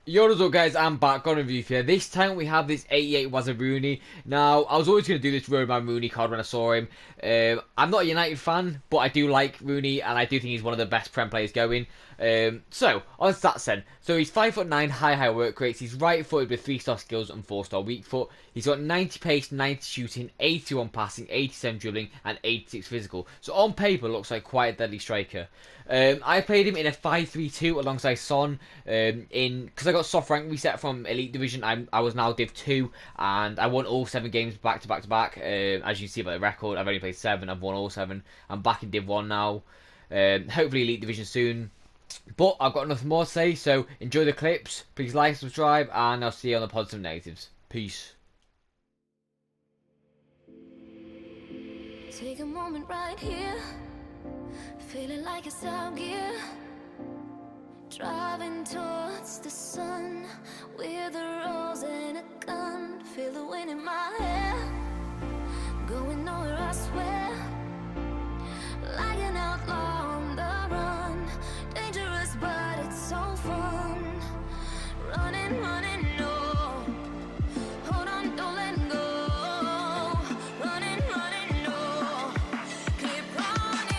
Yo, what's up guys, I'm back on a review here. This time we have this 88 was a Rooney. Now, I was always going to do this Road Man Rooney card when I saw him. I'm not a United fan, but I do like Rooney, and I do think he's one of the best Prem players going. So, on stats then. So he's 5'9", high work rates. He's right-footed with 3-star skills and 4-star weak foot. He's got 90 pace, 90 shooting, 81 passing, 87 dribbling, and 86 physical. So on paper, looks like quite a deadly striker. I played him in a 5-3-2 alongside Son. Because I got soft rank reset from Elite Division, I was now Div 2, and I won all 7 games back to back to back. As you see by the record, I've only played 7, I've won all 7. I'm back in Div 1 now. Hopefully Elite Division soon. But I've got nothing more to say, so enjoy the clips. Please like, subscribe, and I'll see you on the positive negatives. Peace. Take a moment right here, feeling like it's out gear. Driving towards the sun with a rose and a gun. Feel the wind in my hair, going nowhere I swear. Like an outlaw on the run, dangerous but it's so fun. Running, running, no, hold on, don't let go. Running, running, no, keep running.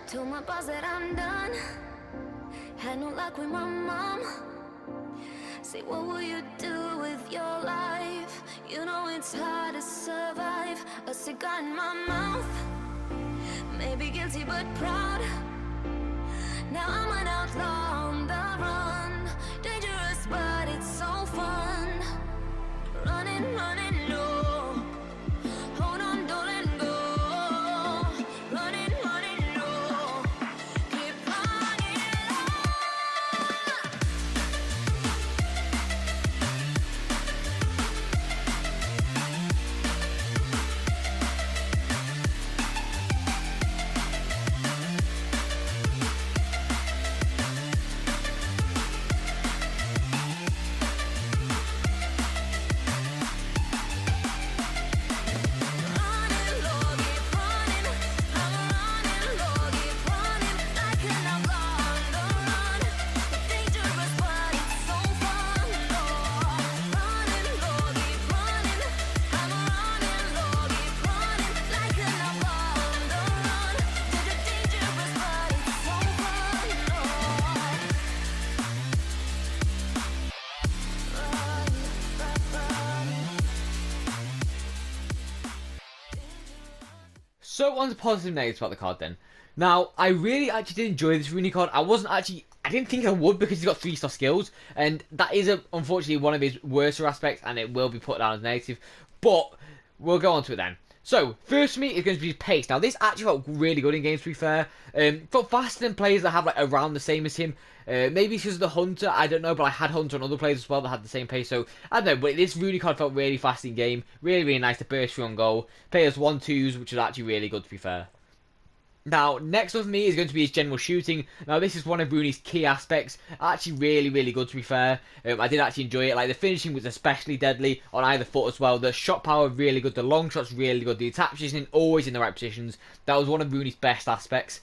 Told my boss that I'm done. Had no luck with my mom. Say, what will you do with your life? You know it's hard to survive. A cigar in my mouth. Maybe guilty but proud. Now I'm an outlaw on the run. Dangerous but it's so fun. Running, running, no. Hold on, don't let go. Running, running, no. Keep running. So on to positive negatives about the card then. Now, I really actually did enjoy this Rooney card. I didn't think I would because he's got 3-star skills, and that is unfortunately one of his worst aspects, and it will be put down as negative. But we'll go on to it then. So, first for me is going to be his pace. Now, this actually felt really good in games, to be fair. Felt faster than players that have like around the same as him. Maybe it's because of the Hunter, I don't know, but I had Hunter on other players as well that had the same pace. So, I don't know, but this Rooney card felt really fast in game. Really, really nice to burst through on goal. Players 1-2s, which was actually really good, to be fair. Now, next with me is going to be his general shooting. Now, this is one of Rooney's key aspects. Actually, really, really good, to be fair. I did actually enjoy it. Like, the finishing was especially deadly on either foot as well. The shot power, really good. The long shots, really good. The attack positioning, always in the right positions. That was one of Rooney's best aspects.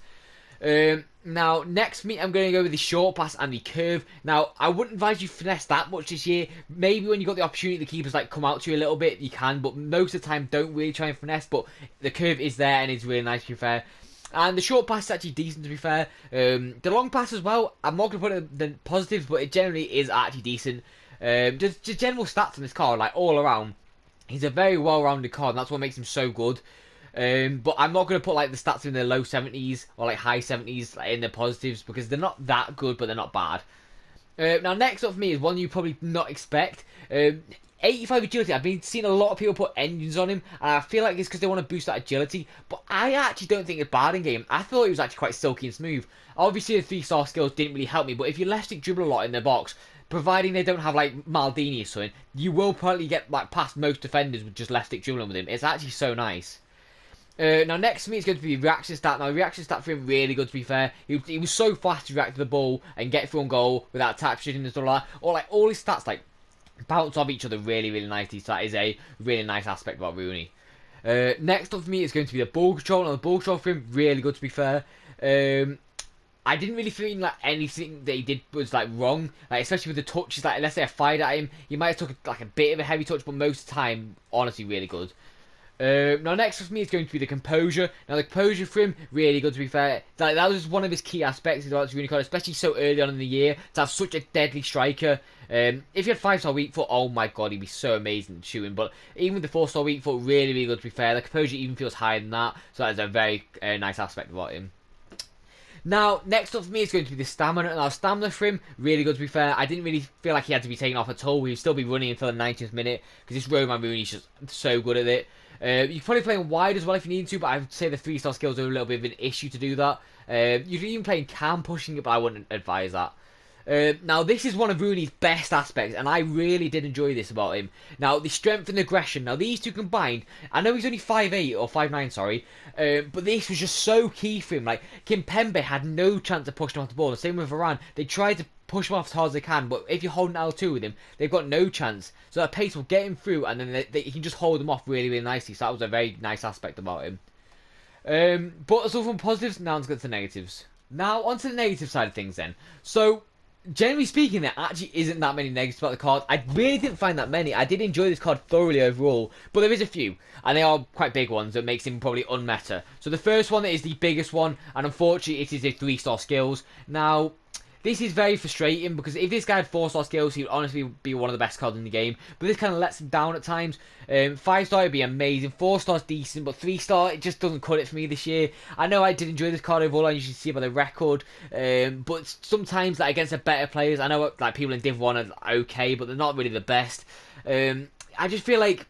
Now, next for me, I'm going to go with the short pass and the curve. Now, I wouldn't advise you finesse that much this year. Maybe when you got the opportunity, the keepers like come out to you a little bit, you can. But most of the time, don't really try and finesse. But the curve is there and it's really nice, to be fair. And the short pass is actually decent, to be fair. The long pass as well, I'm not going to put it in the positives, but it generally is actually decent. Just general stats on this card, like all around. He's a very well-rounded card, and that's what makes him so good. But I'm not going to put like the stats in the low 70s or like high 70s like, in the positives, because they're not that good, but they're not bad. Now, next up for me is one you probably not expect. 85 agility. I've been seeing a lot of people put engines on him, and I feel like it's because they want to boost that agility, but I actually don't think it's bad in game. I thought he was actually quite silky and smooth. Obviously, the 3-star skills didn't really help me, but if you left stick dribble a lot in the box, providing they don't have like Maldini or something, you will probably get like past most defenders with just left stick dribbling with him. It's actually so nice. Now, next to me is going to be reaction stat. Now, reaction stat for him really good, to be fair. He was so fast to react to the ball and get through on goal without tap shooting and stuff like that. Or like all his stats like bounce off each other really, really nicely. So that is a really nice aspect about Rooney. Next up for me is going to be the ball control. Now, the ball control for him really good, to be fair. I didn't really feel like anything that he did was like wrong, like especially with the touches. Like let's say I fired at him, he might have took like a bit of a heavy touch, but most of the time, honestly, really good. Now, next for me is going to be the composure. Now, the composure for him, really good, to be fair. That was one of his key aspects about this Rooney, especially so early on in the year, to have such a deadly striker. If he had 5-star weak foot, oh my god, he'd be so amazing at shooting. But even with the 4-star weak foot, really, really good, to be fair. The composure even feels higher than that, so that is a very nice aspect about him. Now, next up for me is going to be the stamina. Now, stamina for him, really good, to be fair. I didn't really feel like he had to be taken off at all. He'd still be running until the 90th minute, because this Roman Rooney's just so good at it. You can probably play him wide as well if you need to, but I would say the 3-star skills are a little bit of an issue to do that. You can even play in cam pushing it, but I wouldn't advise that. Now, this is one of Rooney's best aspects, and I really did enjoy this about him. Now, the strength and aggression. Now, these two combined, I know he's only 5'8", or 5'9", sorry, but this was just so key for him. Like, Kimpembe had no chance of pushing him off the ball. The same with Varane. They tried to push him off as hard as they can, but if you're holding L2 with him, they've got no chance. So that pace will get him through, and then he can just hold them off really, really nicely. So that was a very nice aspect about him. But as all from positives, now let's get to the negatives. Now, onto the negative side of things then. So, generally speaking, there actually isn't that many negatives about the card. I really didn't find that many. I did enjoy this card thoroughly overall, but there is a few, and they are quite big ones that makes him probably unmeta. So the first one is the biggest one, and unfortunately it is his 3-star skills. Now, this is very frustrating, because if this guy had 4-star skills, he would honestly be one of the best cards in the game. But this kind of lets him down at times. 5-star would be amazing, 4-star's decent, but 3-star, it just doesn't cut it for me this year. I know I did enjoy this card overall, and you should see it by the record. But sometimes, like against the better players, I know like people in Div 1 are okay, but they're not really the best. I just feel like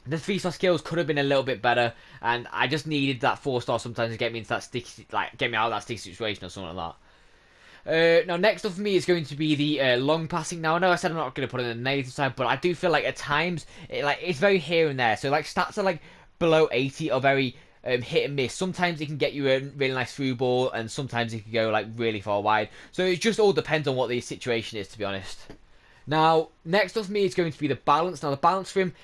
the 3-star skills could have been a little bit better, and I just needed that 4-star sometimes to get me into that sticky, like get me out of that sticky situation or something like that. Now, next up for me is going to be the long passing. Now, I know I said I'm not going to put it in the negative side, but I do feel like at times it's very here and there. So, like stats are like below 80 are very hit and miss. Sometimes it can get you a really nice through ball, and sometimes it can go like really far wide. So it just all depends on what the situation is, to be honest. Now, next up for me is going to be the balance. Now, the balance for him,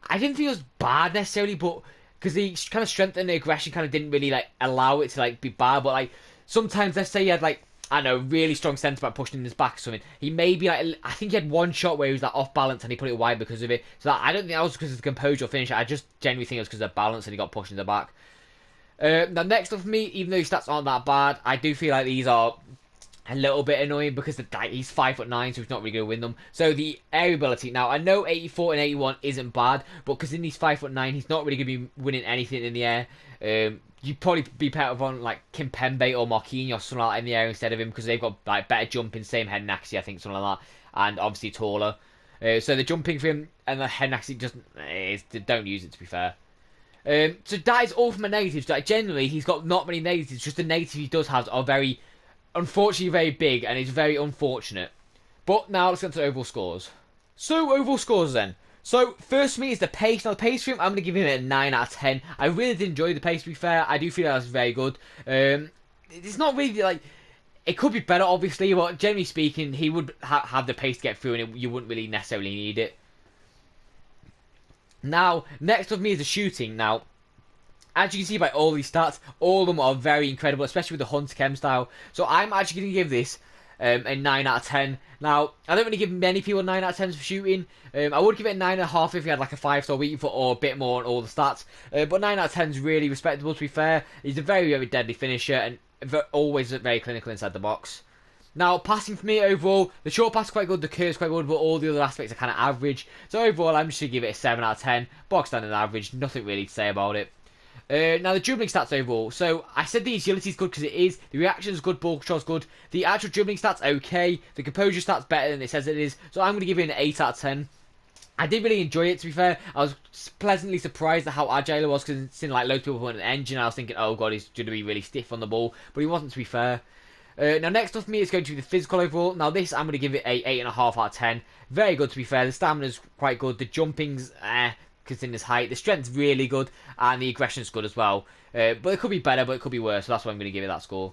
I didn't think it was bad necessarily, but because the kind of strength and the aggression kind of didn't really like allow it to like be bad. But like sometimes, let's say he had like, I know, really strong centre back pushing in his back or something. He maybe like, I think he had one shot where he was like off balance and he put it wide because of it. So I don't think that was because of the composure or finish. I just genuinely think it was because of the balance and he got pushed in the back. Now, next up for me, even though his stats aren't that bad, I do feel like these are a little bit annoying because he's 5'9", so he's not really going to win them. So the air ability. Now, I know 84 and 81 isn't bad, but because in he's 5'9", he's not really going to be winning anything in the air. You'd probably be better on like Kimpembe or Marquinhos or something like that in the air instead of him, because they've got like better jumping, same head and axis, I think, something like that, and obviously taller. So the jumping for him and the head and axis don't use it, to be fair. So that is all for my negatives. Like, generally, he's got not many negatives. Just the negatives he does have are very, unfortunately, very big, and it's very unfortunate. But now let's get to overall scores. So overall scores then. So, first for me is the pace. Now, the pace for him, I'm going to give him a 9 out of 10. I really did enjoy the pace, to be fair. I do feel that was very good. It's not really, like... It could be better, obviously, but generally speaking, he would have the pace to get through, and you wouldn't really necessarily need it. Now, next with me is the shooting. Now, as you can see by all these stats, all of them are very incredible, especially with the Hunter Chem style. So I'm actually going to give this a 9 out of 10. Now, I don't really give many people 9 out of 10s for shooting. I would give it a 9.5 if he had like a 5-star week for or a bit more on all the stats. But 9 out of 10 is really respectable, to be fair. He's a very, very deadly finisher and always very clinical inside the box. Now, passing for me overall, the short pass is quite good, the curve is quite good, but all the other aspects are kind of average. So overall, I'm just going to give it a 7 out of 10. Box standard average, nothing really to say about it. Now, the dribbling stats overall. So, I said the agility is good because it is. The reaction is good, ball control is good. The actual dribbling stats, okay. The composure stats better than it says it is. So, I'm going to give it an 8 out of 10. I did really enjoy it, to be fair. I was pleasantly surprised at how agile it was, because seeing like loads of people put an engine, I was thinking, oh god, he's going to be really stiff on the ball, but he wasn't, to be fair. Now, next up for me is going to be the physical overall. Now, this I'm going to give it a 8.5 out of 10. Very good, to be fair. The stamina's quite good. The jumping's considering his height. The strength's really good, and the aggression's good as well. But it could be better, but it could be worse, so that's why I'm going to give it that score.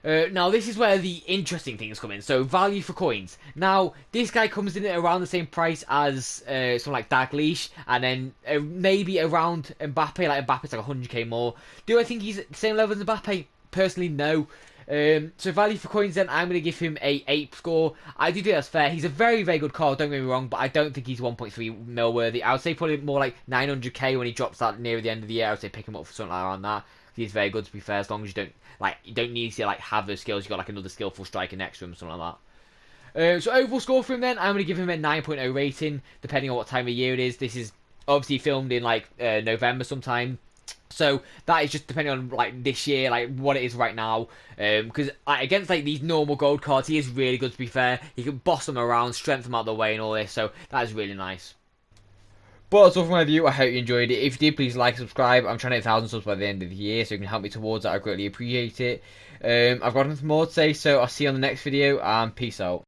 Now, this is where the interesting things come in. So, value for coins. Now, this guy comes in at around the same price as someone like Dalglish, and then maybe around Mbappe. Like, Mbappe's like 100k more. Do I think he's at the same level as Mbappe? Personally, no. So, value for coins, then, I'm going to give him a 8 score. I do think that's fair. He's a very, very good card, don't get me wrong, but I don't think he's 1.3 mil worthy. I would say probably more like 900k when he drops out near the end of the year. I would say pick him up for something like around that. He's very good, to be fair, as long as you don't need to like have those skills. You got like another skillful striker next to him, something like that. So overall score for him, then I'm going to give him a 9.0 rating, depending on what time of year it is. This is obviously filmed in like November sometime, so that is just depending on like this year, like what it is right now. Because against like these normal gold cards, he is really good, to be fair. He can boss them around, strengthen them out of the way, and all this. So that is really nice. But that's all for my review. I hope you enjoyed it. If you did, please like and subscribe. I'm trying to hit 1,000 subs by the end of the year, so you can help me towards that. I greatly appreciate it. I've got nothing more to say, so I'll see you on the next video, and peace out.